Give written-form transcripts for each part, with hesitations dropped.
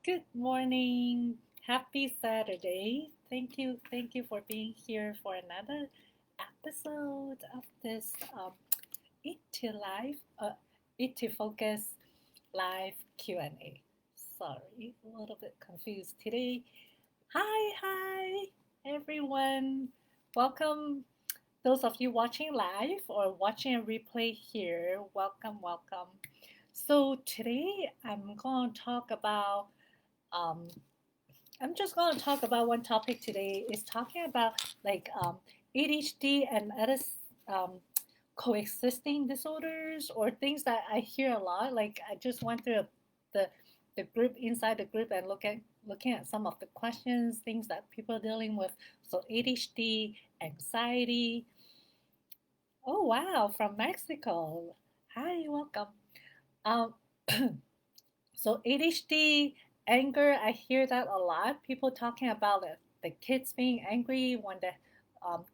Good morning. Happy Saturday. Thank you for being here for another episode of this Eat to Live, Eat to Focus live Q&A. Sorry, a little bit confused today. Hi, everyone. Welcome, those of you watching live or watching a replay here. Welcome. So today um, I'm just going to talk about one topic today. Is talking about like ADHD and other um, coexisting disorders or things that I hear a lot. Like I just went through the the group inside the group and looking at some of the questions, things that people are dealing with. So ADHD, anxiety. Oh wow, from Mexico. Hi, welcome. Um, So ADHD, anger, I hear that a lot. People talking about the kids being angry when the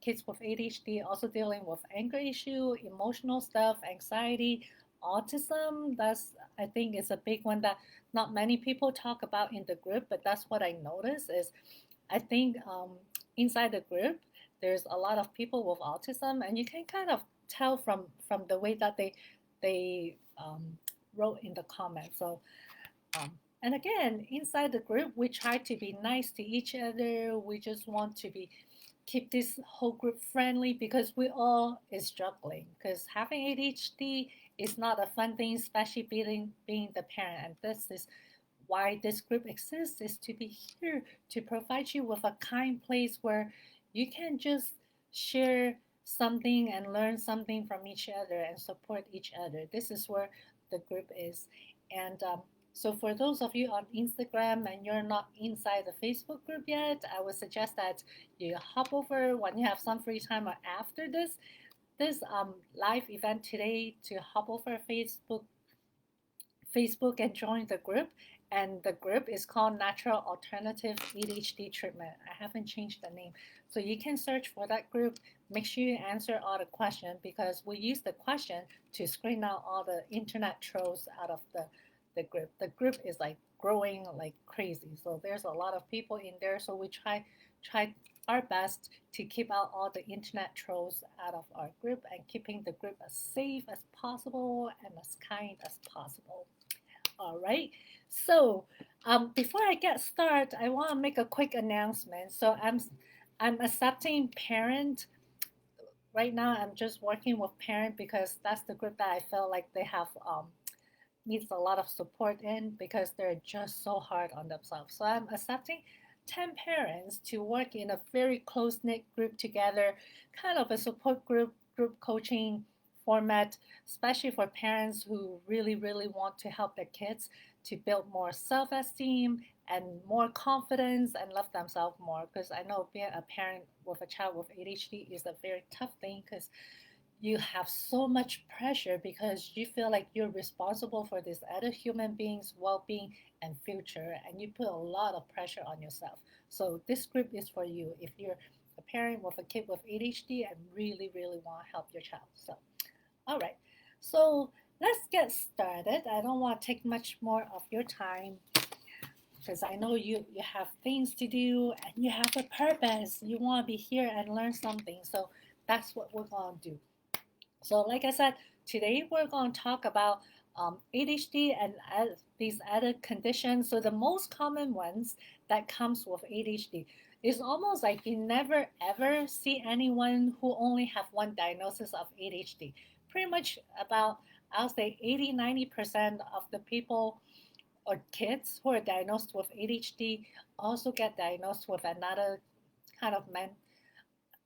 kids with ADHD also dealing with anger issue, emotional stuff, anxiety, autism. That's I think is a big one that not many people talk about in the group, but that's what I notice is I think inside the group there's a lot of people with autism, and you can kind of tell from the way that they wrote in the comments. So and again, inside the group, we try to be nice to each other. We just want to be keep this whole group friendly because we all is struggling. Because having ADHD is not a fun thing, especially being the parent. And this is why this group exists: is to be here to provide you with a kind place where you can just share something and learn something from each other and support each other. This is where the group is. And so for those of you on Instagram and you're not inside the Facebook group yet, I would suggest that you hop over when you have some free time or after this live event today to hop over Facebook and join the group. And the group is called Natural Alternative ADHD Treatment. I haven't changed the name. So you can search for that group. Make sure you answer all the questions because we use the question to screen out all the internet trolls out of the group. The group is like growing like crazy. So there's a lot of people in there. So we try our best to keep out all the internet trolls out of our group and keeping the group as safe as possible and as kind as possible. All right. So before I get started, I want to make a quick announcement. So I'm accepting parent right now. I'm just working with parent because that's the group that I feel like they have needs a lot of support in because they're just so hard on themselves. So I'm accepting 10 parents to work in a very close knit group together, kind of a support group coaching format, especially for parents who really want to help their kids to build more self esteem and more confidence and love themselves more. Because I know being a parent with a child with ADHD is a very tough thing because you have so much pressure because you feel like you're responsible for this other human being's well-being and future, and you put a lot of pressure on yourself. So this group is for you if you're a parent with a kid with ADHD and really want to help your child. So all right, so let's get started. I don't want to take much more of your time because I know you have things to do and you have a purpose. You want to be here and learn something. So that's what we're going to do. So, like I said, today we're going to talk about ADHD and these other conditions. So, the most common ones that comes with ADHD is almost like you never ever see anyone who only have one diagnosis of ADHD. Pretty much about, I'll say 80-90% of the people or kids who are diagnosed with ADHD also get diagnosed with another kind of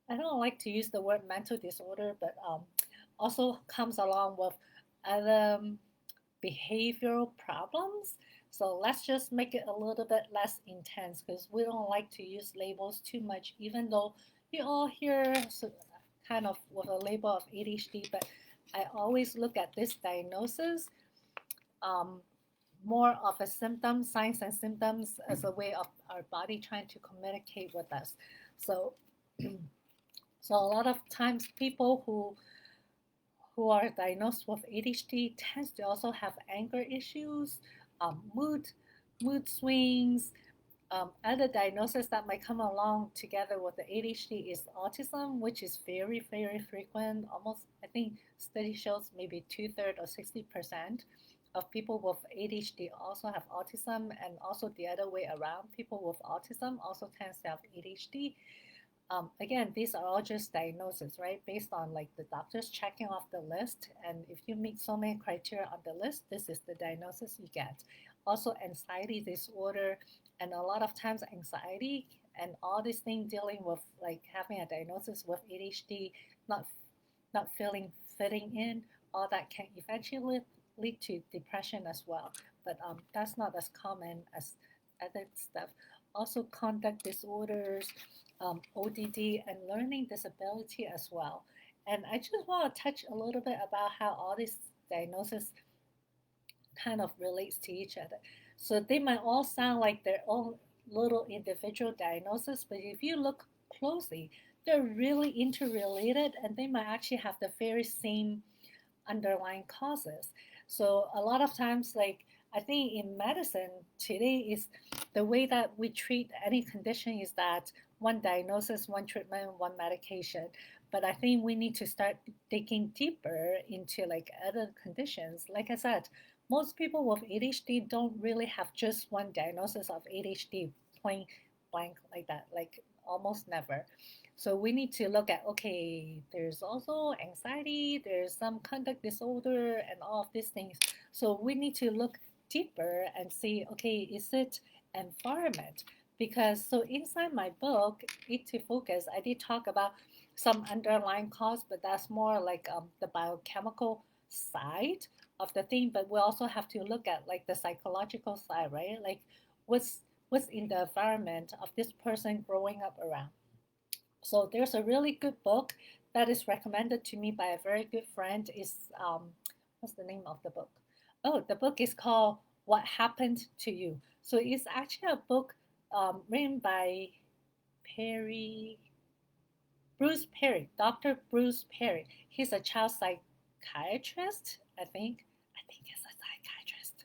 I don't like to use the word mental disorder, but also comes along with other behavioral problems. So let's just make it a little bit less intense because we don't like to use labels too much, even though you all hear kind of with a label of ADHD, but I always look at this diagnosis um, more of a symptom, signs and symptoms as a way of our body trying to communicate with us. So, so a lot of times people who are diagnosed with ADHD tends to also have anger issues, mood mood swings. Other diagnosis that might come along together with the ADHD is autism, which is very, very frequent. Almost, I think, study shows maybe 2/3 or 60% of people with ADHD also have autism, and also the other way around, people with autism also tends to have ADHD. Again, these are all just diagnoses, right? Based on like the doctors checking off the list. And if you meet so many criteria on the list, this is the diagnosis you get. Also, anxiety disorder, and a lot of times anxiety and all these things dealing with like having a diagnosis with ADHD, not not feeling fitting in, all that can eventually lead to depression as well. But that's not as common as other stuff. Also, conduct disorders, ODD, and learning disability as well. And I just want to touch a little bit about how all these diagnoses kind of relates to each other. So they might all sound like their own little individual diagnosis, but if you look closely, they're really interrelated and they might actually have the very same underlying causes. So a lot of times, like I think in medicine today is the way that we treat any condition is that one diagnosis, one treatment, one medication. But I think we need to start digging deeper into like other conditions. Like I said, most people with ADHD don't really have just one diagnosis of ADHD, plain blank like that, like almost never. So we need to look at okay, there's also anxiety, there's some conduct disorder, and all of these things. So we need to look deeper and see okay, is it environment? Because so inside my book, Eat to Focus, I did talk about some underlying cause, but that's more like the biochemical side of the thing. But we also have to look at like the psychological side, right? Like what's in the environment of this person growing up around. So there's a really good book that is recommended to me by a very good friend. Is what's the name of the book? Oh, the book is called What Happened to You. So it's actually a book written by Perry Bruce Perry, Dr. Bruce Perry. He's a child psychiatrist, I think. I think he's a psychiatrist.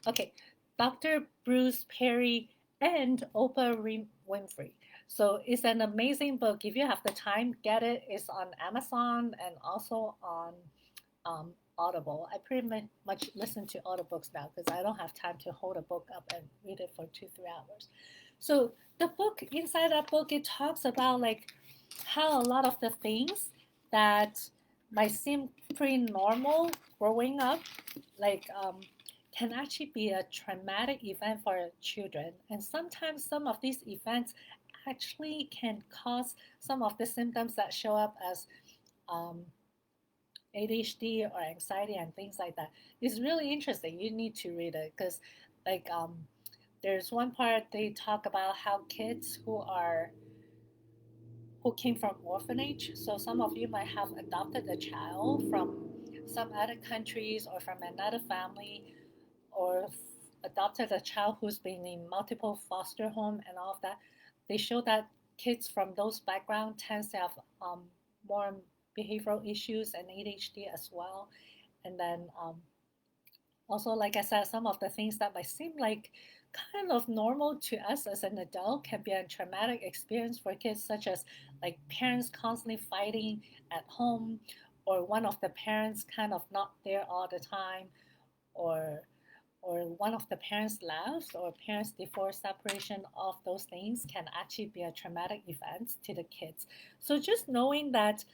Okay, Dr. Bruce Perry and Oprah Winfrey. So it's an amazing book. If you have the time, get it. It's on Amazon and also on Audible. I pretty much listen to audiobooks now because I don't have time to hold a book up and read it for 2-3 hours. So the book inside that book it talks about like how a lot of the things that might seem pretty normal growing up, like can actually be a traumatic event for children. And sometimes some of these events actually can cause some of the symptoms that show up as um, ADHD or anxiety and things like that. It's really interesting. You need to read it because, like, there's one part they talk about how kids who came from orphanage. So some of you might have adopted a child from some other countries or from another family, or adopted a child who's been in multiple foster home and all of that. They show that kids from those backgrounds tend to have more behavioral issues and ADHD as well. And then also, like I said, some of the things that might seem like kind of normal to us as an adult can be a traumatic experience for kids, such as like parents constantly fighting at home, or one of the parents kind of not there all the time, or one of the parents left, or parents divorce, separation, all of those things can actually be a traumatic event to the kids. So just knowing that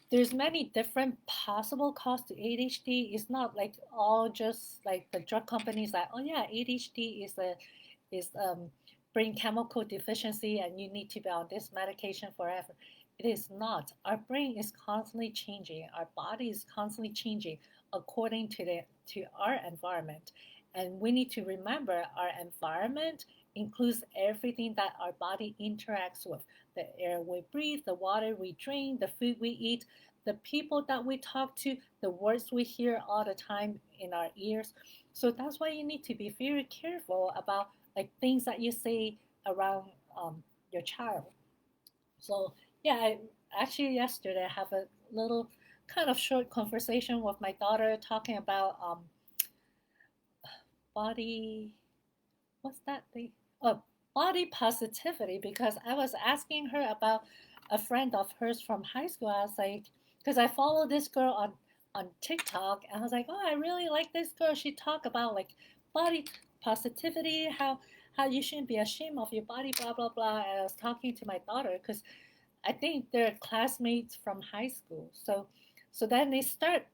there's many different possible causes to ADHD. It's not like all just like the drug companies like, oh yeah, ADHD is brain chemical deficiency and you need to be on this medication forever. It is not. Our brain is constantly changing. Our body is constantly changing according to our environment. And we need to remember our environment includes everything that our body interacts with: the air we breathe, the water we drink, the food we eat, the people that we talk to, the words we hear all the time in our ears. So that's why you need to be very careful about like things that you say around your child. So yeah, actually yesterday I have a little kind of short conversation with my daughter talking about body. what's that thing? Oh, body positivity, because I was asking her about a friend of hers from high school. I was like, because I follow this girl on TikTok, and I was like, oh, I really like this girl. She talked about like body positivity, how you shouldn't be ashamed of your body, blah blah blah. And I was talking to my daughter because I think they're classmates from high school. So then they start.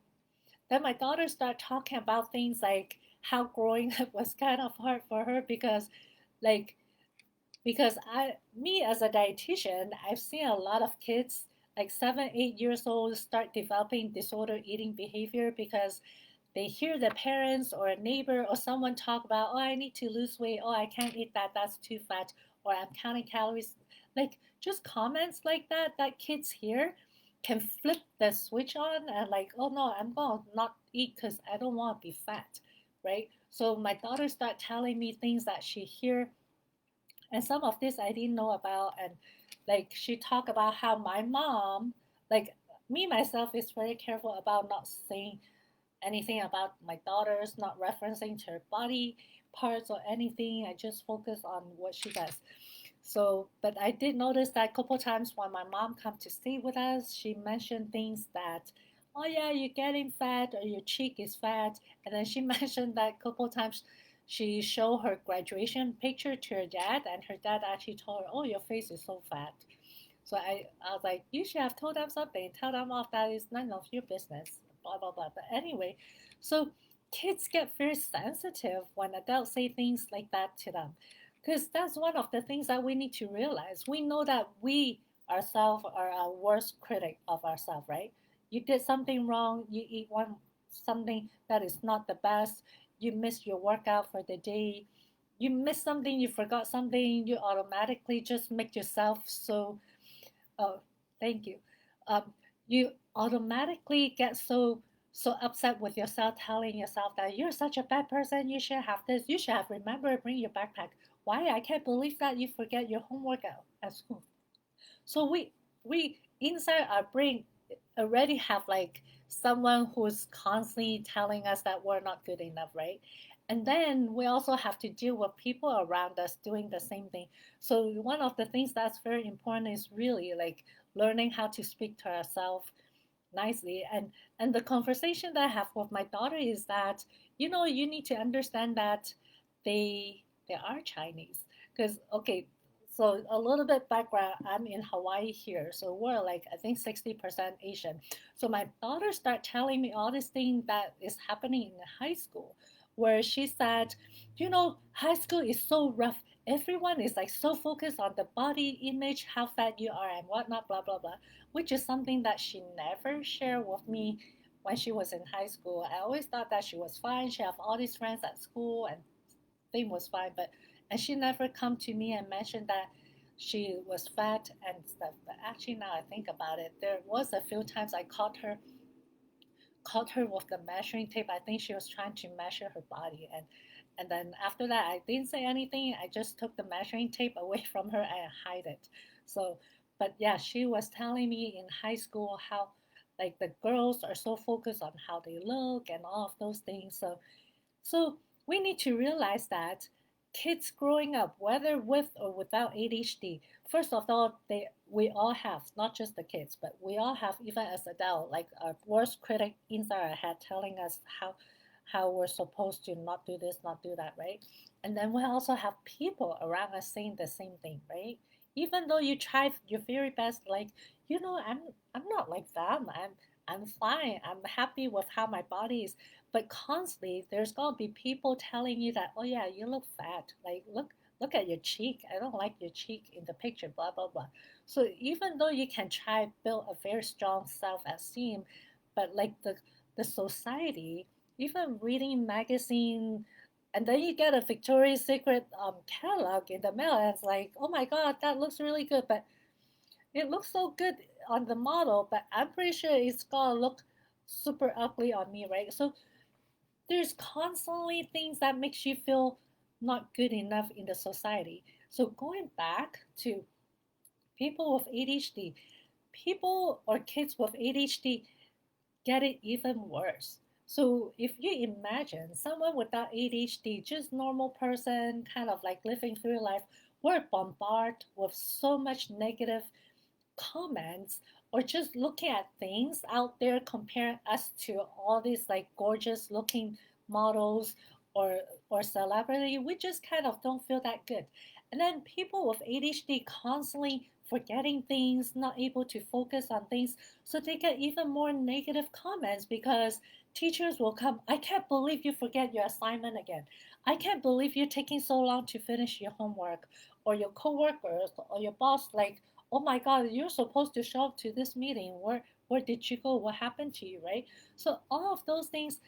Then my daughter started talking about things like how growing up was kind of hard for her like because me as a dietitian, I've seen a lot of kids like 7, 8 years old start developing disorder eating behavior because they hear their parents or a neighbor or someone talk about, oh, I need to lose weight, oh, I can't eat that, that's too fat, or I'm counting calories. Like just comments like that kids hear can flip the switch on and like, oh no, I'm gonna not eat because I don't want to be fat, right? So my daughter start telling me things that she hear, and some of this I didn't know about. And like she talked about how my mom, like me myself, is very careful about not saying anything about my daughters, not referencing to her body parts or anything. I just focus on what she does. So, but I did notice that a couple times when my mom come to stay with us, she mentioned things that, oh yeah, you're getting fat or your cheek is fat. And then she mentioned that a couple times she showed her graduation picture to her dad, and her dad actually told her, oh, your face is so fat. So I was like, you should have told them something. Tell them off, that is none of your business. Blah blah blah. But anyway, so kids get very sensitive when adults say things like that to them, because that's one of the things that we need to realize. We know that we ourselves are our worst critic of ourselves, right? You did something wrong. You eat one something that is not the best. You missed your workout for the day. You missed something. You forgot something. You automatically just make yourself so. Oh, thank you. Um, you automatically get so upset with yourself, telling yourself that you're such a bad person. You should have this. You should have remembered bring your backpack. Why? I can't believe that you forget your homework at school. So we inside our brain already have like someone who's constantly telling us that we're not good enough, right? And then we also have to deal with people around us doing the same thing. So one of the things that's very important is really like learning how to speak to ourselves nicely. And the conversation that I have with my daughter is that, you need to understand that they are Chinese. Because okay, so a little bit background, I'm in Hawaii here, so we're like I think 60% Asian. So my daughter started telling me all this thing that is happening in high school, where she said, high school is so rough. Everyone is like so focused on the body image, how fat you are and whatnot, blah blah blah, which is something that she never shared with me when she was in high school. I always thought that she was fine. She have all these friends at school and thing was fine, and she never come to me and mentioned that she was fat and stuff. But actually, now I think about it, there was a few times I caught her with the measuring tape. I think she was trying to measure her body, and then after that, I didn't say anything. I just took the measuring tape away from her and hide it. So, but yeah, she was telling me in high school how like the girls are so focused on how they look and all of those things. So we need to realize that kids growing up, whether with or without ADHD, first of all, we all have, not just the kids, but we all have, even as adults, like our worst critic inside our head telling us how we're supposed to not do this, not do that, right? And then we also have people around us saying the same thing, right? Even though you try your very best, like, I'm not like them. I'm fine. I'm happy with how my body is. But constantly, there's gonna be people telling you that, oh yeah, you look fat. Like look at your cheek. I don't like your cheek in the picture. Blah blah blah. So even though you can try build a very strong self-esteem, but like the society, even reading magazine, and then you get a Victoria's Secret catalog in the mail, and it's like, oh my god, that looks really good, but it looks so good on the model, but I'm pretty sure it's gonna look super ugly on me, right? So there's constantly things that makes you feel not good enough in the society. So going back to people with ADHD, people or kids with ADHD get it even worse. So if you imagine someone without ADHD, just normal person, kind of like living through life, we're bombarded with so much negative comments or just looking at things out there, comparing us to all these like gorgeous looking models or celebrity. We just kind of don't feel that good. And then people with ADHD constantly forgetting things, not able to focus on things, so they get even more negative comments because teachers will come, I can't believe you forget your assignment again, I can't believe you're taking so long to finish your homework, or your coworkers or your boss like, oh my god, you're supposed to show up to this meeting, where did you go, what happened to you, right? So all of those things,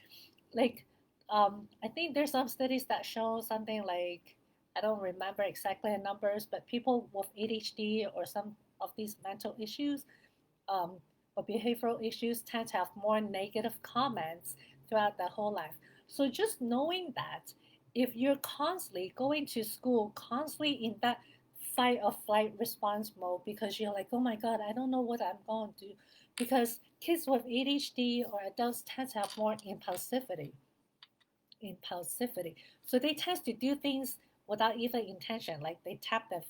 like, I think there's some studies that show something like, I don't remember exactly the numbers, but people with ADHD or some of these mental issues, um, or behavioral issues tend to have more negative comments throughout their whole life. So just knowing that, if you're constantly going to school, constantly in that fight or flight response mode because you're like, oh my god, I don't know what I'm going to do, because kids with ADHD or adults tend to have more impulsivity. So they tend to do things without even intention, like they tap their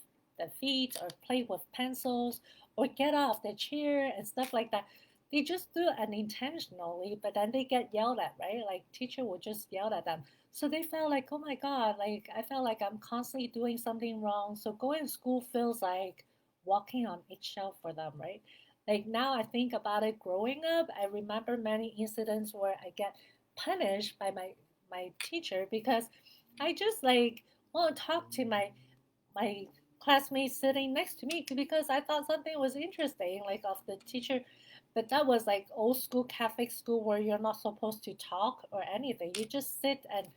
feet or play with pencils or get out of their chair and stuff like that. They just do it unintentionally, but then they get yelled at, right? Like teacher will just yell at them. So they felt like, oh my God, like I felt like I'm constantly doing something wrong. So going to school feels like walking on eggshell for them, right? Like now I think about it growing up, I remember many incidents where I get punished by my teacher because I just like want to talk to my classmates sitting next to me because I thought something was interesting, like of the teacher. But that was like old school Catholic school where you're not supposed to talk or anything. You just sit and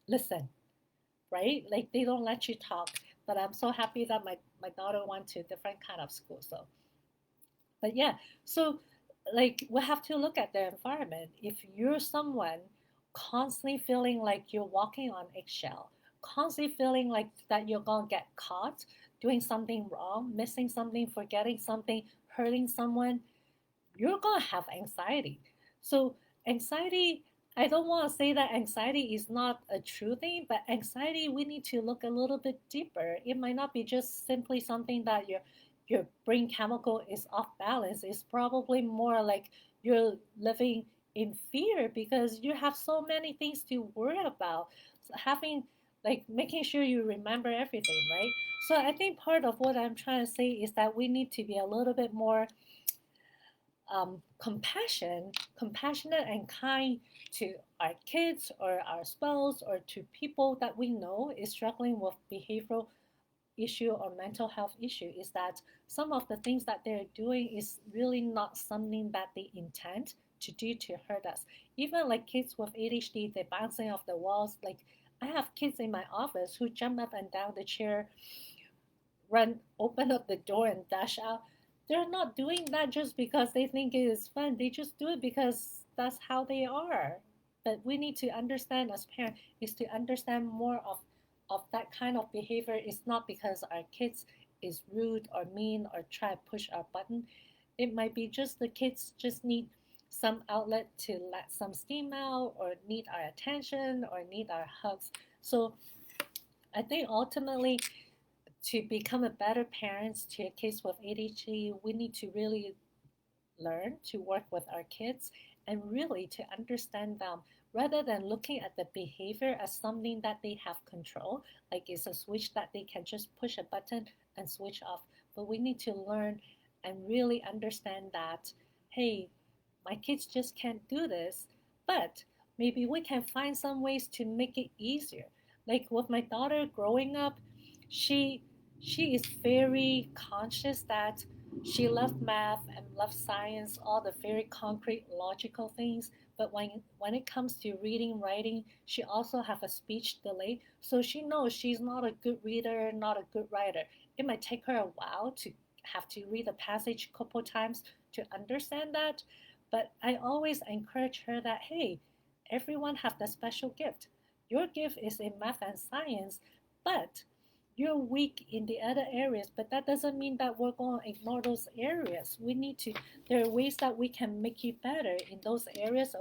listen, right? Like they don't let you talk. But I'm so happy that my daughter went to a different kind of school. So, but yeah, so like we have to look at the environment. If you're someone constantly feeling like you're walking on eggshell, constantly feeling like that you're gonna get caught doing something wrong, missing something, forgetting something, hurting someone, you're going to have anxiety. So, anxiety, I don't want to say that anxiety is not a true thing, but anxiety, we need to look a little bit deeper. It might not be just simply something that your brain chemical is off balance. It's probably more like you're living in fear because you have so many things to worry about. So having like making sure you remember everything, right? So I think part of what I'm trying to say is that we need to be a little bit more compassionate and kind to our kids or our spouse or to people that we know is struggling with behavioral issue or mental health issue, is that some of the things that they're doing is really not something that they intend to do to hurt us. Even like kids with ADHD, they're bouncing off the walls. Like I have kids in my office who jump up and down the chair, run, open up the door and dash out. They're not doing that just because they think it is fun. They just do it because that's how they are. But we need to understand as parents is to understand more of that kind of behavior. It's not because our kids is rude or mean or try to push our button. It might be just the kids just need some outlet to let some steam out or need our attention or need our hugs. So I think ultimately to become a better parents to a kids with ADHD, we need to really learn to work with our kids and really to understand them rather than looking at the behavior as something that they have control, like it's a switch that they can just push a button and switch off. But we need to learn and really understand that, hey, my kids just can't do this, but maybe we can find some ways to make it easier. Like with my daughter growing up, she she is very conscious that she loved math and loved science, all the very concrete logical things. But when it comes to reading, writing, she also have a speech delay. So she knows she's not a good reader, not a good writer. It might take her a while to have to read a passage a couple times to understand that. But I always encourage her that, hey, everyone have the special gift. Your gift is in math and science, but you're weak in the other areas, but that doesn't mean that we're going to ignore those areas. We need to, there are ways that we can make you better in those areas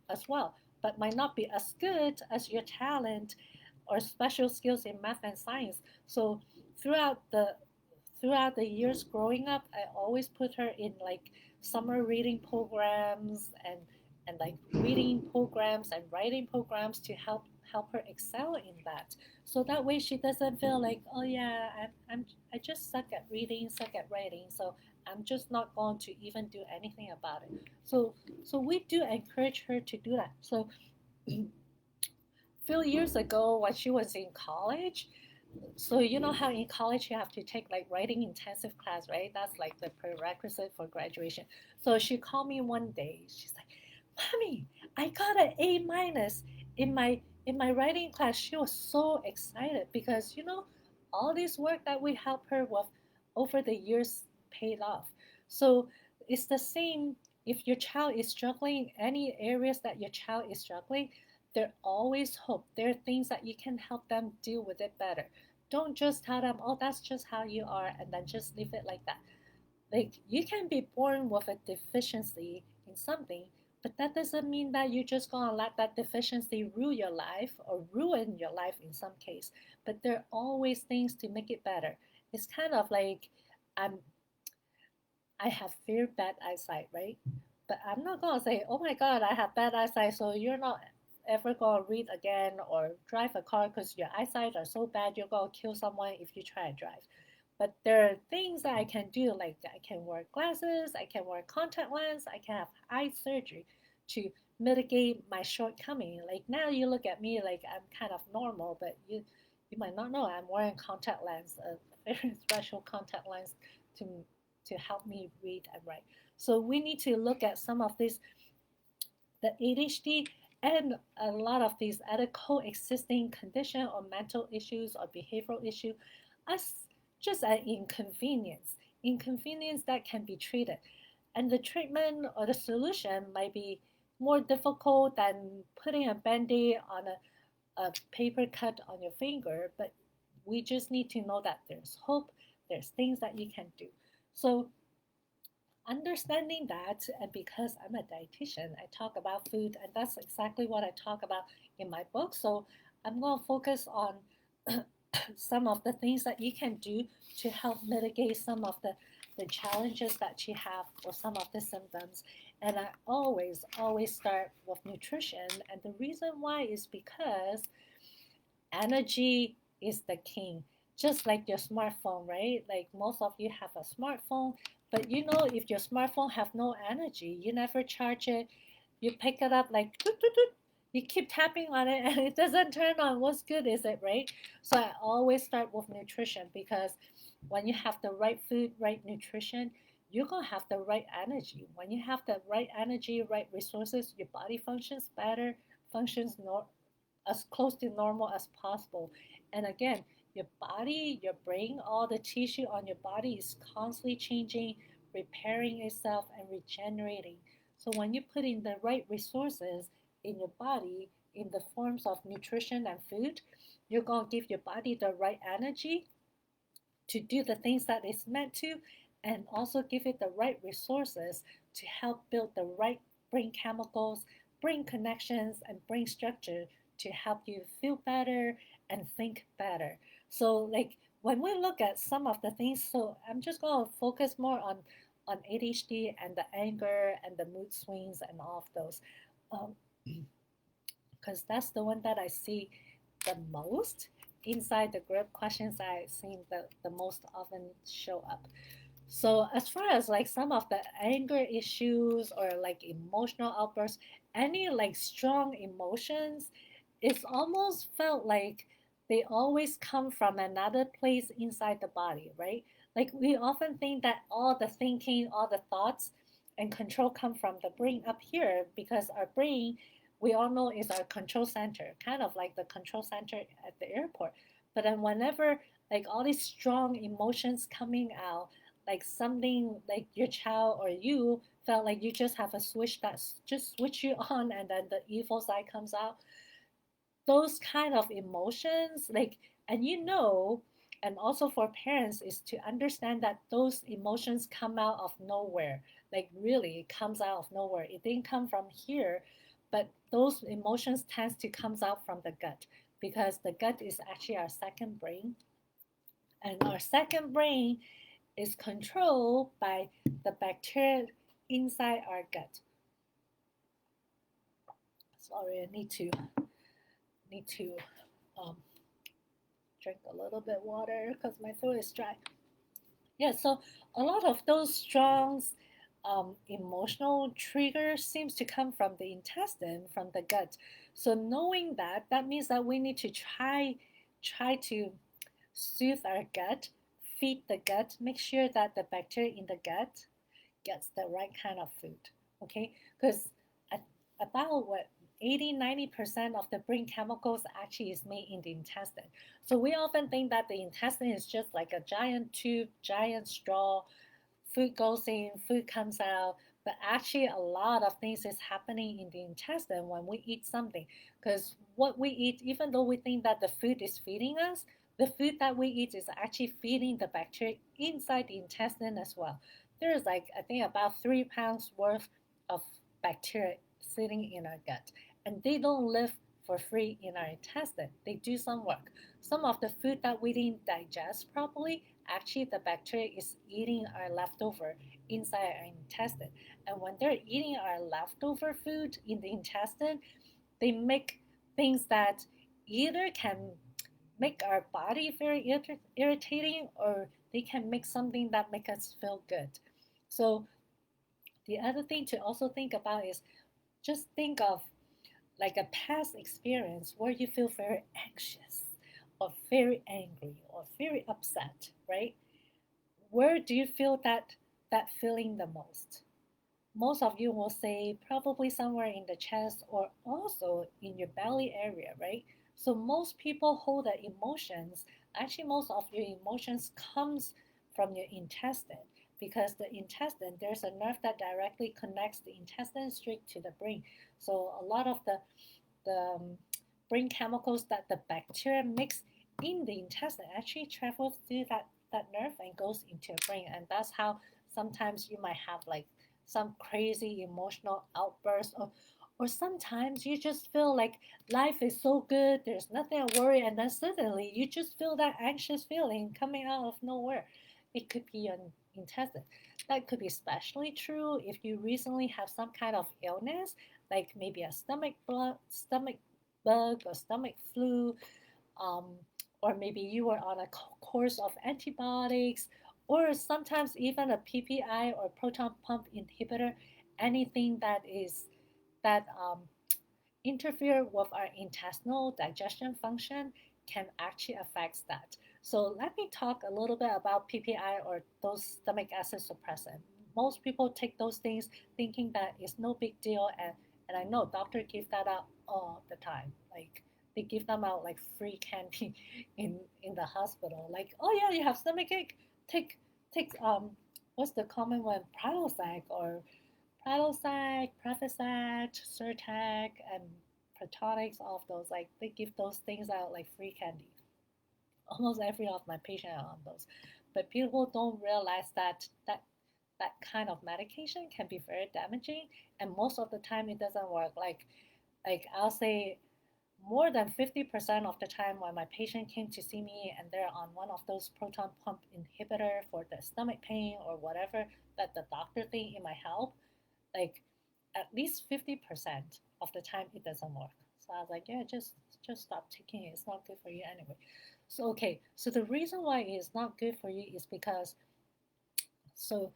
as well. but might not be as good as your talent or special skills in math and science. So throughout the throughout the years growing up, I always put her in like summer reading programs and like reading programs and writing programs to help her excel in that. So that way she doesn't feel like, oh yeah, I just suck at reading, suck at writing, so I'm just not going to even do anything about it. So we do encourage her to do that. So a few years ago when she was in college, so you know how in college you have to take like writing intensive class, right? That's like the prerequisite for graduation. So she called me one day. She's like, "Mommy, I got an A minus in my writing class." She was so excited because all this work that we helped her with over the years paid off. So it's the same if your child is struggling, any areas that your child is struggling, there always hope. There are things that you can help them deal with it better. Don't just tell them, oh, that's just how you are, and then just leave it like that. Like, you can be born with a deficiency in something, but that doesn't mean that you're just gonna let that deficiency rule your life or ruin your life in some case. But there are always things to make it better. It's kind of like I'm I have very bad eyesight, right? But I'm not gonna say, oh my God, I have bad eyesight, so you're not ever gonna read again or drive a car because your eyesight are so bad you're gonna kill someone if you try to drive. But there are things that I can do, like I can wear glasses, I can wear contact lens, I can have eye surgery to mitigate my shortcoming. Like now you look at me like I'm kind of normal, but you might not know I'm wearing contact lens, a very special contact lens to to help me read and write. So we need to look at some of these, the ADHD and a lot of these other coexisting condition or mental issues or behavioral issue as just an inconvenience that can be treated. And the treatment or the solution might be more difficult than putting a band-aid on a paper cut on your finger, but we just need to know that there's hope, there's things that you can do. So understanding that, and because I'm a dietitian, I talk about food, and that's exactly what I talk about in my book. So I'm going to focus on some of the things that you can do to help mitigate some of the challenges that you have or some of the symptoms. And I always start with nutrition. And the reason why is because energy is the king. Just like your smartphone, right? Like most of you have a smartphone, but if your smartphone have no energy, you never charge it. You pick it up like doot, doot, doot. You keep tapping on it and it doesn't turn on. What's good is it, right? So I always start with nutrition because when you have the right food, right nutrition, you're gonna have the right energy. When you have the right energy, right resources, your body functions better, functions as close to normal as possible. And again, your body, your brain, all the tissue on your body is constantly changing, repairing itself, and regenerating. So when you put in the right resources in your body in the forms of nutrition and food, you're going to give your body the right energy to do the things that it's meant to, and also give it the right resources to help build the right brain chemicals, brain connections, and brain structure to help you feel better and think better. So, like when we look at some of the things, so I'm just going to focus more on ADHD and the anger and the mood swings and all of those, because that's the one that I see the most inside the group questions that I see the most often show up. So as far as like some of the anger issues or like emotional outbursts, any like strong emotions, it's almost felt like they always come from another place inside the body, right? Like we often think that all the thinking, all the thoughts and control come from the brain up here because our brain, we all know, is our control center, kind of like the control center at the airport. But then whenever like all these strong emotions coming out, like something like your child or you felt like you just have a switch that just switch you on and then the evil side comes out, those kind of emotions, like, and also for parents is to understand that those emotions come out of nowhere. Like really it comes out of nowhere, it didn't come from here, but those emotions tends to comes out from the gut, because the gut is actually our second brain, and our second brain is controlled by the bacteria inside our gut. Sorry, I need to um, drink a little bit water because my throat is dry. Yeah, so a lot of those strong emotional triggers seems to come from the intestine, from the gut. So knowing that, that means that we need to try to soothe our gut, feed the gut, make sure that the bacteria in the gut gets the right kind of food. Okay, because about what 80-90% of the brain chemicals actually is made in the intestine. So we often think that the intestine is just like a giant tube, giant straw. Food goes in, food comes out, but actually a lot of things is happening in the intestine when we eat something. Because what we eat, even though we think that the food is feeding us, the food that we eat is actually feeding the bacteria inside the intestine as well. There is like, I think, about 3 pounds worth of bacteria sitting in our gut, and they don't live for free in our intestine. They do some work. Some of the food that we didn't digest properly, actually the bacteria is eating our leftover inside our intestine. And when they're eating our leftover food in the intestine, they make things that either can make our body very irritating, or they can make something that make us feel good. So the other thing to also think about is just think of like a past experience where you feel very anxious or very angry or very upset, right? Where do you feel that feeling the most? Most of you will say probably somewhere in the chest or also in your belly area, right? So most people hold the emotions. Actually, most of your emotions comes from your intestine, because the intestine, there's a nerve that directly connects the intestine straight to the brain. So a lot of the brain chemicals that the bacteria mix in the intestine actually travels through that nerve and goes into your brain. And that's how sometimes you might have like some crazy emotional outburst, or sometimes you just feel like life is so good, there's nothing to worry, and then suddenly you just feel that anxious feeling coming out of nowhere. It could be an intestine. That could be especially true if you recently have some kind of illness, like maybe a stomach bug or stomach flu, um, or maybe you were on a course of antibiotics, or sometimes even a PPI or proton pump inhibitor. Anything that interfere with our intestinal digestion function can actually affect that. So let me talk a little bit about PPI, or those stomach acid suppressant. Most people take those things thinking that it's no big deal, and I know doctors give that out all the time. Like they give them out like free candy in the hospital. Like, oh yeah, you have stomachache, take what's the common one, Prilosec or Prevacid, Zyrtec, and Protonics, all of those. Like they give those things out like free candy. Almost every of my patients are on those, but people don't realize that kind of medication can be very damaging, and most of the time it doesn't work. Like I'll say more than 50% of the time when my patient came to see me and they're on one of those proton pump inhibitor for the stomach pain or whatever that the doctor think it might help, like at least 50% of the time it doesn't work. So I was like, yeah, just stop taking it. It's not good for you anyway. So okay, so the reason why it's not good for you is because, so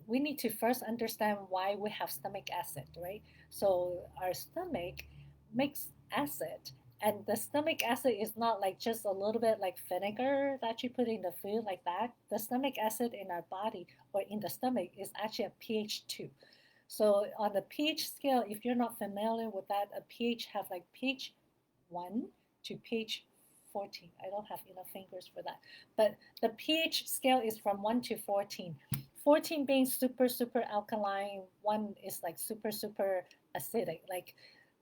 we need to first understand why we have stomach acid, right? So our stomach makes acid, and the stomach acid is not like just a little bit like vinegar that you put in the food like that. The stomach acid in our body or in the stomach is actually a pH 2. So on the pH scale, if you're not familiar with that, a pH have like pH 1 to pH 14. I don't have enough fingers for that. But the pH scale is from 1 to 14. 14 being super, super alkaline, 1 is like super, super acidic, like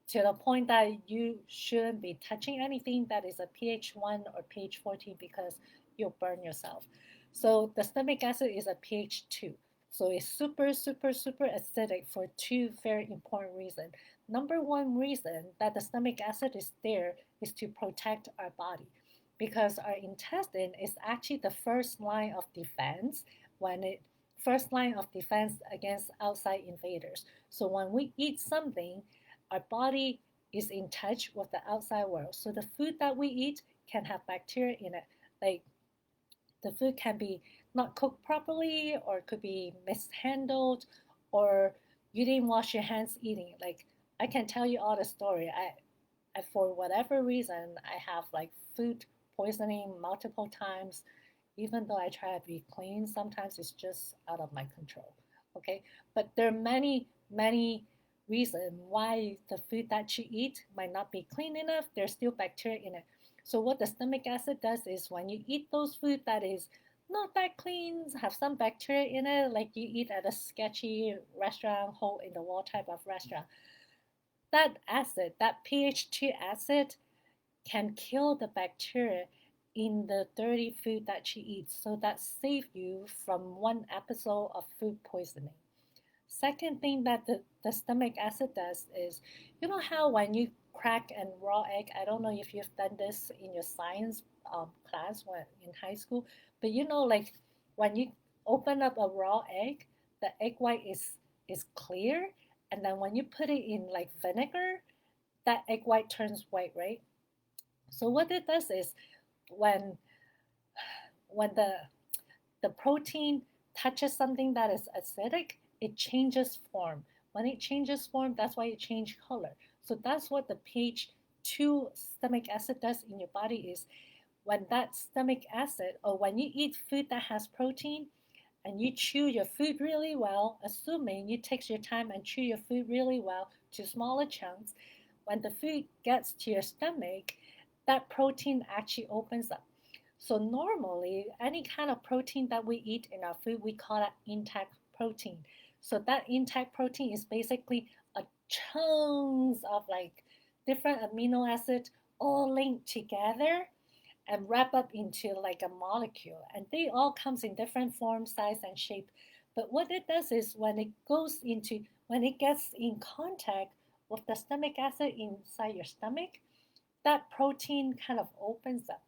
to the point that you shouldn't be touching anything that is a pH 1 or pH 14 because you'll burn yourself. So the stomach acid is a pH 2. So it's super, super, super acidic for two very important reasons. number one reason that the stomach acid is there is to protect our body, because our intestine is actually the first line of defense when it first line of defense against outside invaders. So when we eat something, our body is in touch with the outside world. So the food that we eat can have bacteria in it. Like the food can be not cooked properly, or it could be mishandled, or you didn't wash your hands eating. Like I can tell you all the story. I for whatever reason I have like food poisoning multiple times. Even though I try to be clean, sometimes it's just out of my control. Okay, but there are many reasons why the food that you eat might not be clean enough. There's still bacteria in it. So what the stomach acid does is when you eat those food that is not that clean, have some bacteria in it, like you eat at a sketchy restaurant, hole in the wall type of restaurant, that acid, that pH2 acid, can kill the bacteria in the dirty food that you eat. So that saves you from one episode of food poisoning. Second thing that the stomach acid does is, you know how when you crack a raw egg, I don't know if you've done this in your science class when in high school, but you know, like when you open up a raw egg, the egg white is clear, and then when you put it in like vinegar, that egg white turns white, right? So what it does is when when the protein touches something that is acidic, it changes form. When it changes form, that's why it changes color. So that's what the pH2 stomach acid does in your body is when that stomach acid, or when you eat food that has protein and you chew your food really well, assuming you take your time and chew your food really well to smaller chunks, when the food gets to your stomach, that protein actually opens up. So normally, any kind of protein that we eat in our food, we call that intact protein. So that intact protein is basically a chunks of like different amino acids all linked together and wrap up into like a molecule. And they all comes in different form, size, and shape. But what it does is when it gets in contact with the stomach acid inside your stomach, that protein kind of opens up,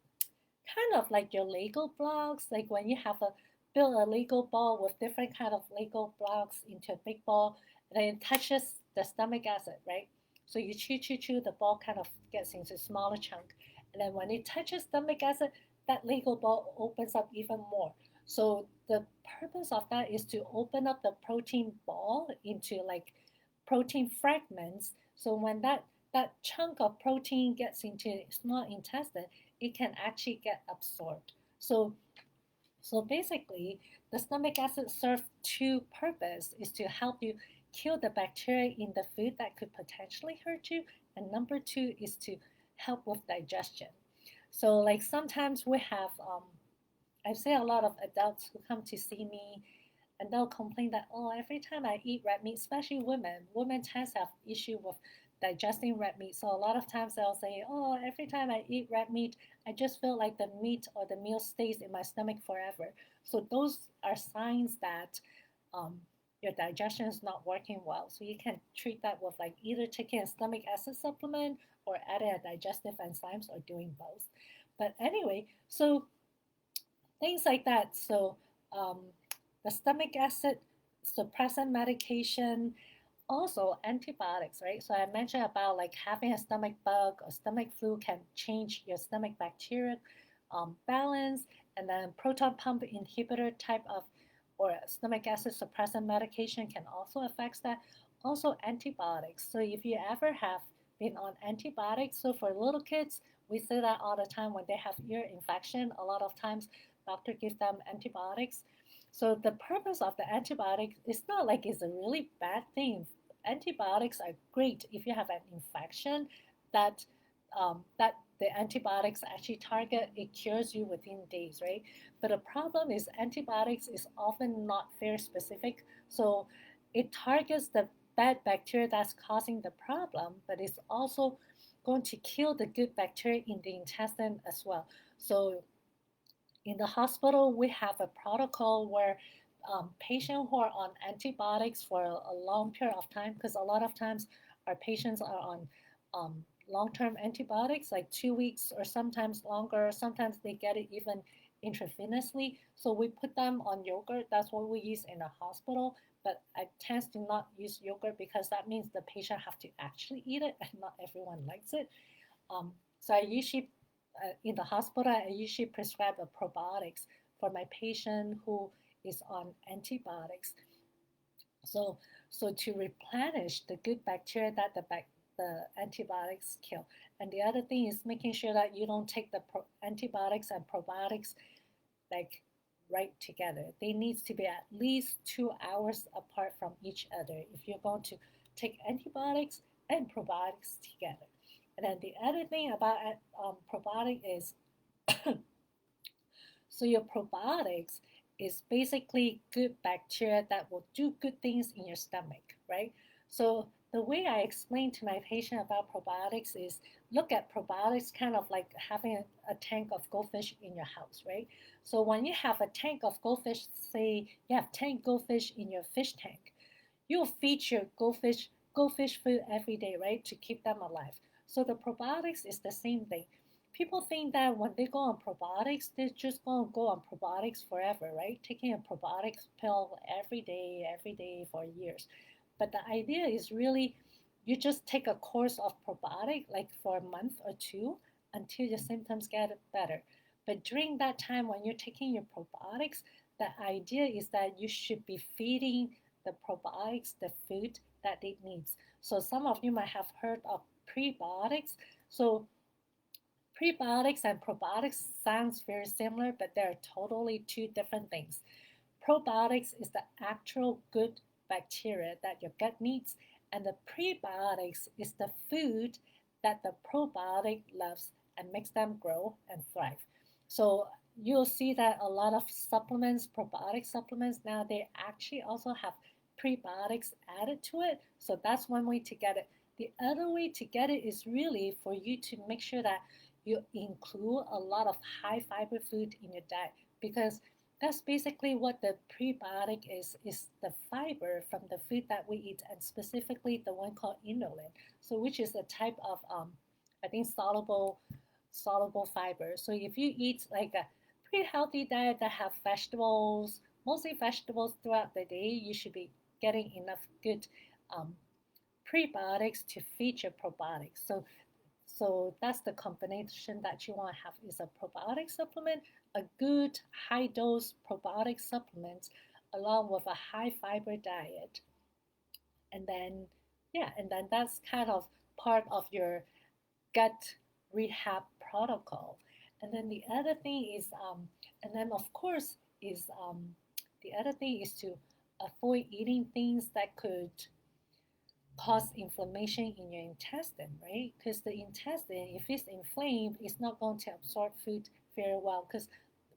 kind of like your Lego blocks, like when you have a build a Lego ball with different kind of Lego blocks into a big ball, and then it touches the stomach acid, right? So you chew, the ball kind of gets into smaller chunk, and then when it touches stomach acid, that Lego ball opens up even more. So the purpose of that is to open up the protein ball into like protein fragments. So when that chunk of protein gets into small intestine, it can actually get absorbed. So basically, the stomach acid serves two purposes: is to help you kill the bacteria in the food that could potentially hurt you, and number two is to help with digestion. So like sometimes we have I say a lot of adults who come to see me and they'll complain that, oh, every time I eat red meat, especially women tend to have issue with digesting red meat. So a lot of times they'll say, oh, every time I eat red meat, I just feel like the meat or the meal stays in my stomach forever. So those are signs that um, your digestion is not working well. So you can treat that with like either taking a stomach acid supplement or adding a digestive enzymes or doing both. But anyway, so things like that. So um, the stomach acid suppressant medication, also antibiotics, right? So I mentioned about like having a stomach bug or stomach flu can change your stomach bacteria balance, and then proton pump inhibitor type of or stomach acid suppressant medication can also affect that. Also antibiotics. So if you ever have been on antibiotics, so for little kids, we say that all the time when they have ear infection, a lot of times doctor gives them antibiotics. So the purpose of the antibiotic is not like it's a really bad thing. Antibiotics are great if you have an infection that the antibiotics actually target. It cures you within days, right? But the problem is antibiotics is often not very specific. So it targets the bad bacteria that's causing the problem, but it's also going to kill the good bacteria in the intestine as well. So in the hospital, we have a protocol where patients who are on antibiotics for a long period of time, because a lot of times our patients are on long-term antibiotics, like 2 weeks or sometimes longer. Sometimes they get it even intravenously. So we put them on yogurt. That's what we use in the hospital. But I tend to not use yogurt because that means the patient have to actually eat it, and not everyone likes it. So I usually, in the hospital, I usually prescribe a probiotics for my patient who is on antibiotics. So, so to replenish the good bacteria that the antibiotics kill. And the other thing is making sure that you don't take the antibiotics and probiotics like right together. They need to be at least 2 hours apart from each other if you're going to take antibiotics and probiotics together. And then the other thing about probiotic is so your probiotics is basically good bacteria that will do good things in your stomach, right? So the way I explain to my patient about probiotics is look at probiotics kind of like having a tank of goldfish in your house, right? So when you have a tank of goldfish, say you have 10 goldfish in your fish tank, you'll feed your goldfish food every day, right, to keep them alive. So the probiotics is the same thing. People think that when they go on probiotics, they're just going to go on probiotics forever, right? Taking a probiotics pill every day for years. But the idea is really you just take a course of probiotic like for a month or two until your symptoms get better. But during that time when you're taking your probiotics, the idea is that you should be feeding the probiotics the food that it needs. So some of you might have heard of prebiotics. So prebiotics and probiotics sounds very similar, but they're totally two different things. Probiotics is the actual good bacteria that your gut needs, and the prebiotics is the food that the probiotic loves and makes them grow and thrive. So you'll see that a lot of supplements, probiotic supplements, now they actually also have prebiotics added to it. So that's one way to get it. The other way to get it is really for you to make sure that you include a lot of high fiber food in your diet, because that's basically what the prebiotic is the fiber from the food that we eat, and specifically the one called inulin, so which is a type of I think soluble fiber. So if you eat like a pretty healthy diet that have vegetables, mostly vegetables throughout the day, you should be getting enough good um, prebiotics to feed your probiotics. So that's the combination that you want to have is a probiotic supplement, a good high dose probiotic supplement along with a high fiber diet. And then yeah, and then that's kind of part of your gut rehab protocol. And then the other thing is and then of course is the other thing is to avoid eating things that could cause inflammation in your intestine, right? Because the intestine, if it's inflamed, it's not going to absorb food very well. Because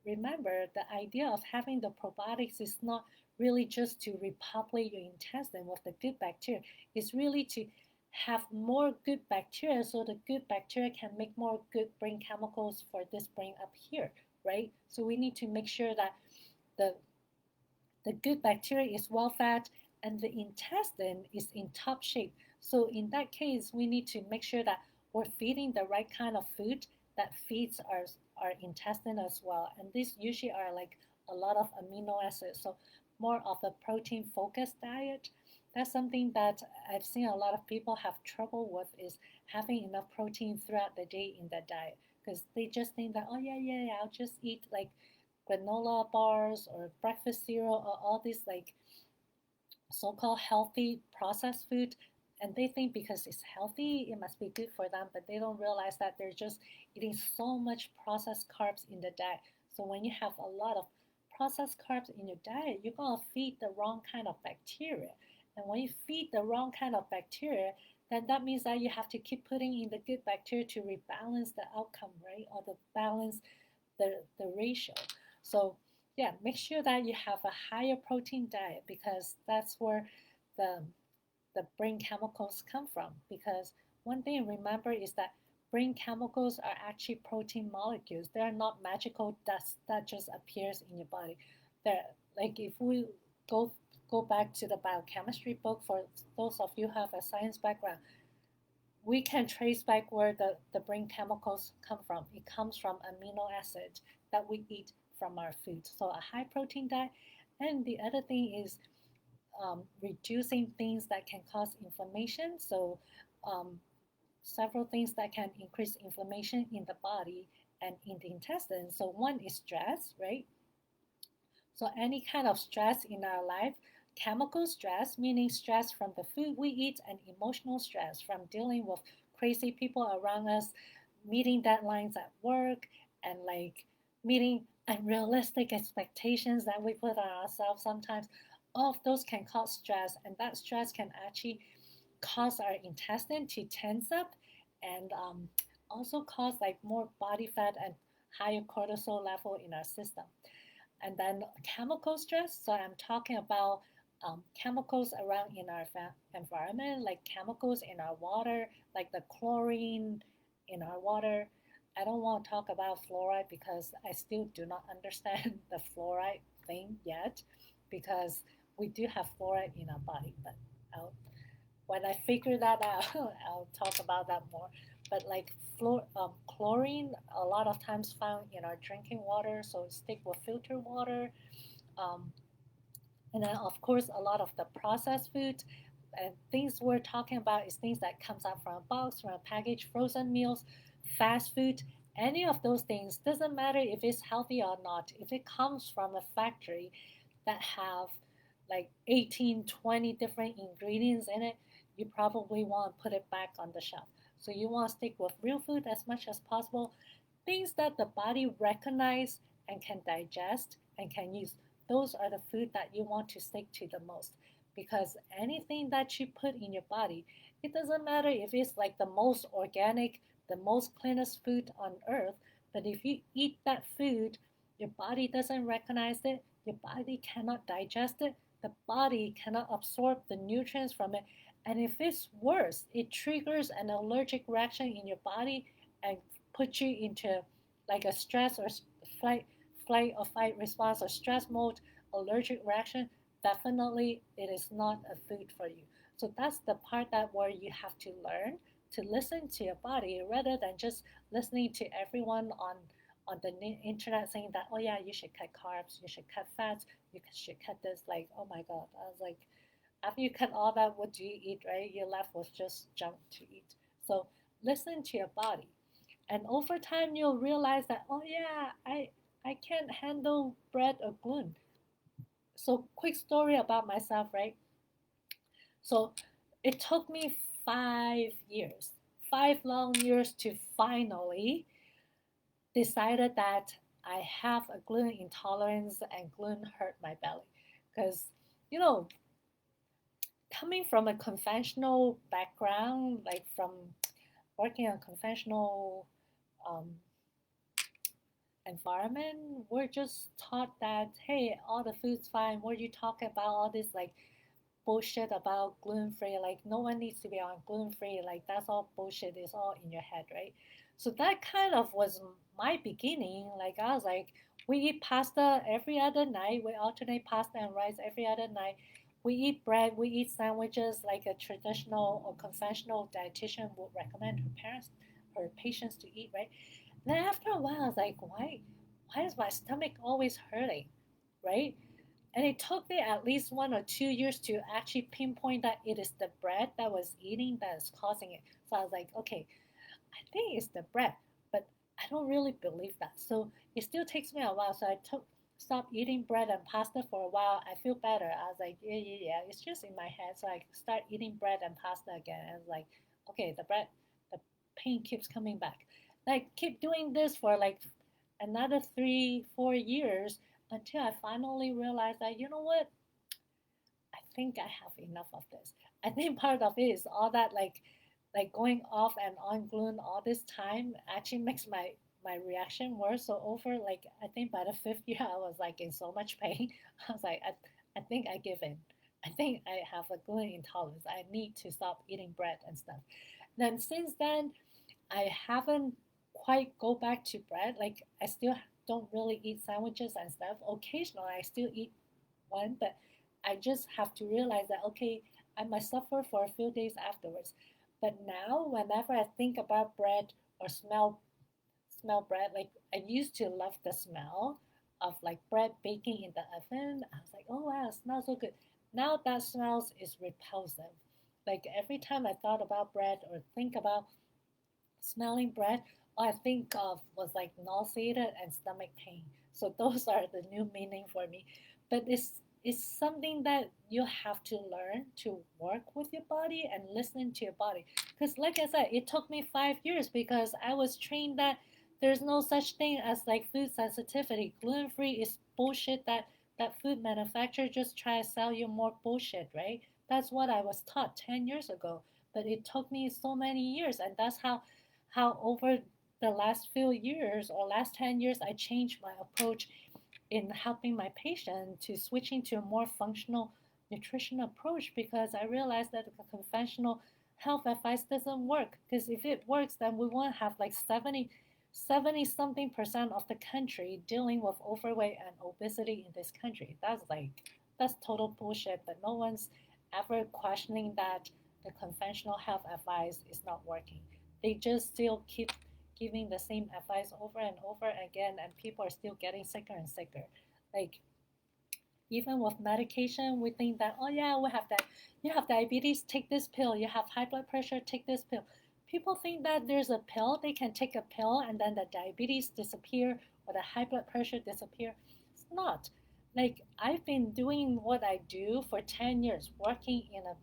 remember, the idea of having the probiotics is not really just to repopulate your intestine with the good bacteria. It's really to have more good bacteria so the good bacteria can make more good brain chemicals for this brain up here, right? So we need to make sure that the the good bacteria is well fed and the intestine is in top shape. So in that case, we need to make sure that we're feeding the right kind of food that feeds our intestine as well. And these usually are like a lot of amino acids. So more of a protein focused diet. That's something that I've seen a lot of people have trouble with is having enough protein throughout the day in their diet, because they just think that, oh yeah, I'll just eat like granola bars or breakfast cereal or all these like so-called healthy processed food, and they think because it's healthy it must be good for them, but they don't realize that they're just eating so much processed carbs in the diet. So when you have a lot of processed carbs in your diet, you're going to feed the wrong kind of bacteria, and when you feed the wrong kind of bacteria, then that means that you have to keep putting in the good bacteria to rebalance the outcome, right, or the balance the ratio. So yeah, make sure that you have a higher protein diet, because that's where the the brain chemicals come from. Because one thing to remember is that brain chemicals are actually protein molecules. They are not magical dust that just appears in your body. They're like if we go go back to the biochemistry book for those of you who have a science background. We can trace back where the brain chemicals come from. It comes from amino acids that we eat from our food. So a high protein diet. And the other thing is reducing things that can cause inflammation. So um, several things that can increase inflammation in the body and in the intestine. So one is stress, right? So any kind of stress in our life, chemical stress, meaning stress from the food we eat, and emotional stress from dealing with crazy people around us, meeting deadlines at work, and like meeting unrealistic expectations that we put on ourselves sometimes. All of those can cause stress, and that stress can actually cause our intestine to tense up and also cause like more body fat and higher cortisol level in our system. And then chemical stress. So I'm talking about chemicals around in our environment, like chemicals in our water, like the chlorine in our water. I don't want to talk about fluoride because I still do not understand the fluoride thing yet, because we do have fluoride in our body. But I'll, when I figure that out, I'll talk about that more. But like chlorine, a lot of times found in our drinking water, so stick with filtered water. Um, and then of course a lot of the processed food and things we're talking about is things that comes out from a box, from a package, frozen meals, fast food. Any of those things doesn't matter if it's healthy or not. If it comes from a factory that have like 18, 20 different ingredients in it, you probably want to put it back on the shelf. So you want to stick with real food as much as possible, things that the body recognize and can digest and can use. Those are the food that you want to stick to the most, because anything that you put in your body, it doesn't matter if it's like the most organic, the most cleanest food on earth, but if you eat that food, your body doesn't recognize it, your body cannot digest it, the body cannot absorb the nutrients from it, and if it's worse, it triggers an allergic reaction in your body and puts you into like a stress or flight or fight response or stress mode, allergic reaction. Definitely it is not a food for you. So that's the part that where you have to learn to listen to your body rather than just listening to everyone on the internet saying that, oh yeah, you should cut carbs, you should cut fats, you should cut this. Like, oh my god, I was like, after you cut all that, what do you eat, right? You're left with just junk to eat. So listen to your body. And over time, you'll realize that, oh yeah, I can't handle bread or gluten. So quick story about myself, right? So it took me 5 years, 5 long years to finally decided that I have a gluten intolerance and gluten hurt my belly. Because, you know, coming from a conventional background, like from working in a conventional um, environment, we're just taught that, hey, all the food's fine. What are you talking about? All this like bullshit about gluten free. Like no one needs to be on gluten free. Like that's all bullshit. It's all in your head, right? So that kind of was my beginning. Like I was like, we eat pasta every other night. We alternate pasta and rice every other night. We eat bread. We eat sandwiches like a traditional or conventional dietitian would recommend her parents, her patients to eat, right? Then after a while, I was like, why is my stomach always hurting, right? And it took me at least 1 or 2 years to actually pinpoint that it is the bread that was eating that is causing it. So I was like, okay, I think it's the bread, but I don't really believe that. So it still takes me a while. So I stopped eating bread and pasta for a while. I feel better. I was like, yeah, yeah, yeah. It's just in my head. So I start eating bread and pasta again. And it's like, okay, the pain keeps coming back. Like keep doing this for like another 3, 4 years until I finally realized that, you know what, I think I have enough of this. I think part of it is all that like going off and on gluten all this time actually makes my reaction worse. So over like I think by the fifth year I was like in so much pain. I was like I think I give in. I think I have a gluten intolerance. I need to stop eating bread and stuff. Then since then I haven't quite go back to bread. Like I still don't really eat sandwiches and stuff. Occasionally I still eat one, but I just have to realize that, okay, I might suffer for a few days afterwards. But now, whenever I think about bread or smell bread, like I used to love the smell of like bread baking in the oven. I was like, oh wow, it smells so good. Now that smells is repulsive. Like every time I thought about bread or think about smelling bread, all I think of was like nauseated and stomach pain. So those are the new meaning for me. But it's something that you have to learn to work with your body and listen to your body. Because like I said, it took me 5 years because I was trained that there's no such thing as like food sensitivity. Gluten free is bullshit that food manufacturer just try to sell you more bullshit, right? That's what I was taught 10 years ago. But it took me so many years, and that's how over the last few years or last 10 years I changed my approach in helping my patient to switching to a more functional nutrition approach, because I realized that the conventional health advice doesn't work. Because if it works, then we won't have like 70 something percent of the country dealing with overweight and obesity in this country. That's total bullshit. But no one's ever questioning that the conventional health advice is not working. They just still keep giving the same advice over and over again, and people are still getting sicker and sicker. Like even with medication, we think that, oh yeah, we have that. You have diabetes, take this pill. You have high blood pressure, take this pill. People think that there's a pill, they can take a pill and then the diabetes disappear or the high blood pressure disappear. It's not. Like I've been doing what I do for 10 years, working in a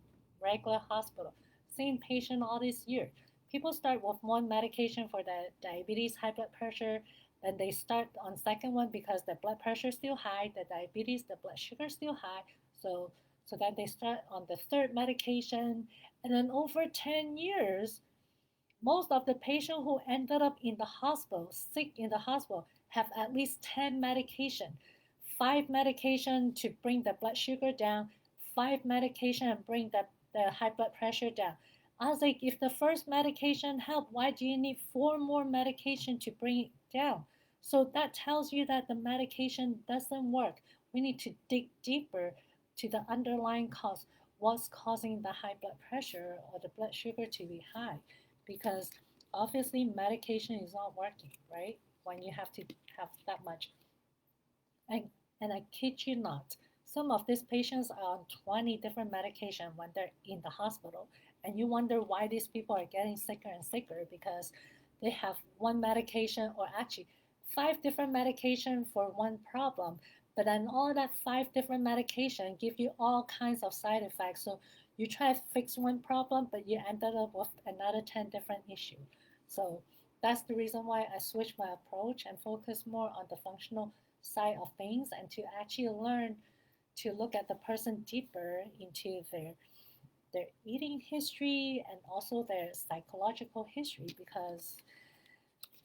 regular hospital, same patient all this year. People start with one medication for the diabetes, high blood pressure, then they start on second one because the blood pressure is still high, the diabetes, the blood sugar is still high. So then they start on the third medication, and then over 10 years, most of the patients who ended up in the hospital, sick in the hospital, have at least 10 medication. 5 medication to bring the blood sugar down, 5 medication and bring the high blood pressure down. I was like, if the first medication helped, why do you need 4 more medication to bring it down? So that tells you that the medication doesn't work. We need to dig deeper to the underlying cause. What's causing the high blood pressure or the blood sugar to be high? Because obviously medication is not working, right? When you have to have that much. And, and I kid you not, some of these patients are on 20 different medications when they're in the hospital. And you wonder why these people are getting sicker and sicker, because they have one medication, or actually 5 different medication for one problem. But then all that 5 different medication give you all kinds of side effects. So you try to fix one problem, but you ended up with another 10 different issues. So that's the reason why I switched my approach and focus more on the functional side of things, and to actually learn to look at the person deeper into their eating history and also their psychological history, because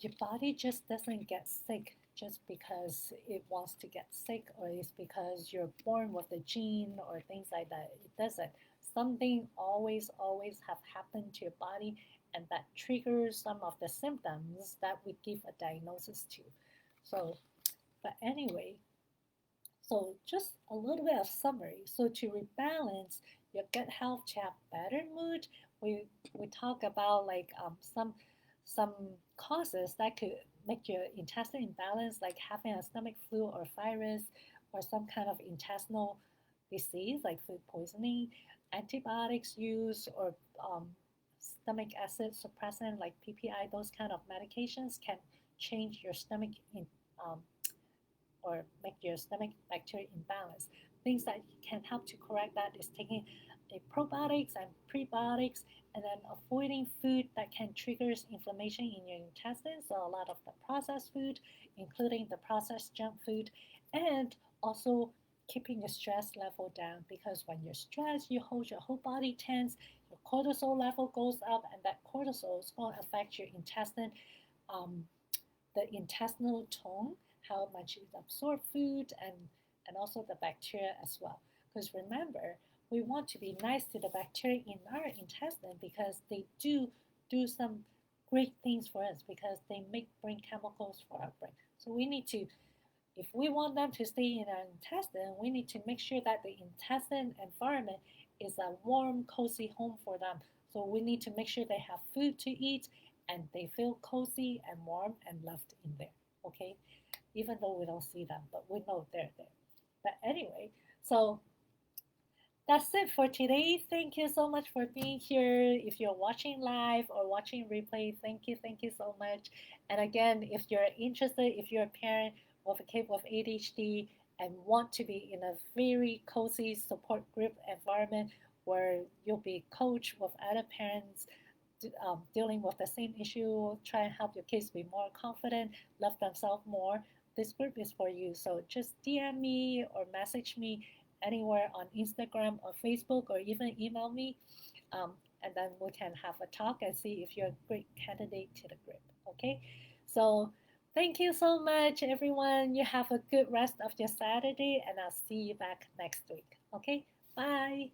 your body just doesn't get sick just because it wants to get sick, or it's because you're born with a gene or things like that. It doesn't. Something always have happened to your body, and that triggers some of the symptoms that we give a diagnosis to. So, but anyway, so just a little bit of summary. So to rebalance your gut health to have better mood, we talk about like some causes that could make your intestine imbalance, like having a stomach flu or virus, or some kind of intestinal disease like food poisoning, antibiotics use, or stomach acid suppressant like PPI. Those kind of medications can change your stomach in um, or make your stomach bacteria imbalance. Things that can help to correct that is taking a probiotics and prebiotics, and then avoiding food that can trigger inflammation in your intestines. So a lot of the processed food, including the processed junk food, and also keeping your stress level down, because when you're stressed, you hold your whole body tense, your cortisol level goes up, and that cortisol is going to affect your intestine, um, the intestinal tone, how much you absorb food, and also the bacteria as well. Because remember, we want to be nice to the bacteria in our intestine, because they do some great things for us, because they bring chemicals for our brain. So we need to If we want them to stay in our intestine, we need to make sure that the intestine environment is a warm, cozy home for them. So we need to make sure they have food to eat and they feel cozy and warm and loved in there. Okay, even though we don't see them, but we know they're there. But anyway, so that's it for today. Thank you so much for being here. If you're watching live or watching replay, thank you so much. And again, if you're interested, if you're a parent of a kid with ADHD and want to be in a very cozy support group environment where you'll be coached with other parents dealing with the same issue, try and help your kids be more confident, love themselves more, this group is for you. So just DM me or message me anywhere on Instagram or Facebook or even email me. Um, and then we can have a talk and see if you're a great candidate to the group. Okay? So thank you so much, everyone. You have a good rest of your Saturday, and I'll see you back next week. Okay? Bye.